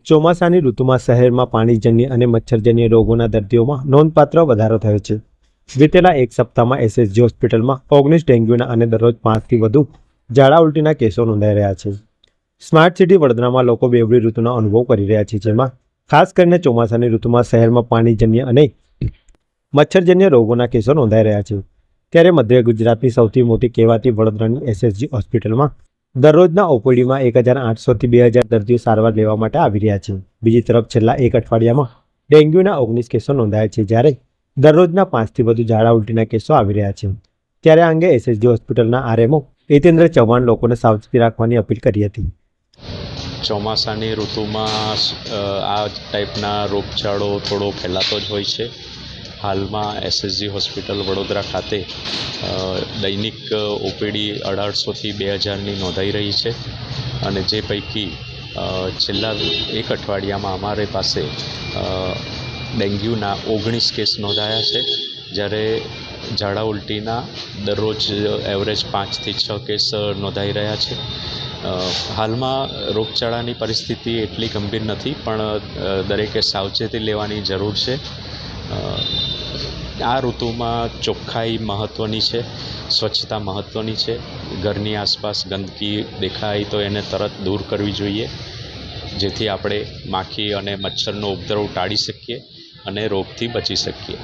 ચોમાસાની ઋતુમાં શહેરમાં પાણીજન્ય અને મચ્છરજન્ય રોગોના દર્દીઓમાં નોંધપાત્ર વધારો થયો છે। વિતેલા એક સપ્તાહમાં એસએસજી હોસ્પિટલમાં 19 ડેન્ગ્યુના અને દરરોજ 5થી વધુ ઝાડા ઉલટીના કેસો નોંધાઈ રહ્યા છે। સ્માર્ટ સિટી વડોદરામાં લોકો બેવડી ઋતુનો અનુભવ કરી રહ્યા છે, જેમાં ખાસ કરીને ચોમાસાની ઋતુમાં શહેરમાં પાણીજન્ય અને મચ્છરજન્ય રોગોના કેસો નોંધાઈ રહ્યા છે। ત્યારે મધ્ય ગુજરાતની સૌથી મોટી કહેવાતી વડોદરાની એસએસજી હોસ્પિટલમાં દરરોજના ઓપીડીમાં 1800થી 2000 દર્દીઓ સારવાર લેવા માટે આવી રહ્યા છે। બીજી તરફ છેલ્લા એક અઠવાડિયામાં ડેન્ગ્યુના 19 કેસો નોંધાયા છે, જ્યારે દરરોજના 5થી વધુ ઝાડા ઉલટીના કેસો આવી રહ્યા છે। ત્યારે આ અંગે એસએસજી હોસ્પિટલના આરએમઓ હિતેન્દ્ર ચૌહાણ લોકોને સાવચેતી રાખવાની અપીલ કરી હતી। ચોમાસાની ઋતુમાં આ ટાઈપના રોગચાળો થોડો ફેલાતો જ હોય છે। હાલમાં એસએસજી હોસ્પિટલ વડોદરા ખાતે દૈનિક ઓપીડી 1800થી 2000ની નોંધાઈ રહી છે, અને જે પૈકી છેલ્લા એક અઠવાડિયામાં અમારી પાસે ડેન્ગ્યુના 19 કેસ નોંધાયા છે, જ્યારે ઝાડા ઉલટીના દરરોજ એવરેજ 5થી 6 કેસ નોંધાઈ રહ્યા છે। હાલમાં રોગચાળાની પરિસ્થિતિ એટલી ગંભીર નથી, પણ દરેકે સાવચેતી લેવાની જરૂર છે। આ ઋતુમાં ચોખ્ખાઈ મહત્ત્વની છે, સ્વચ્છતા મહત્ત્વની છે। ઘરની આસપાસ ગંદકી દેખાય તો એને તરત દૂર કરવી જોઈએ, જેથી આપણે માખી અને મચ્છરનો ઉપદ્રવ ટાળી શકીએ અને રોગથી બચી શકીએ।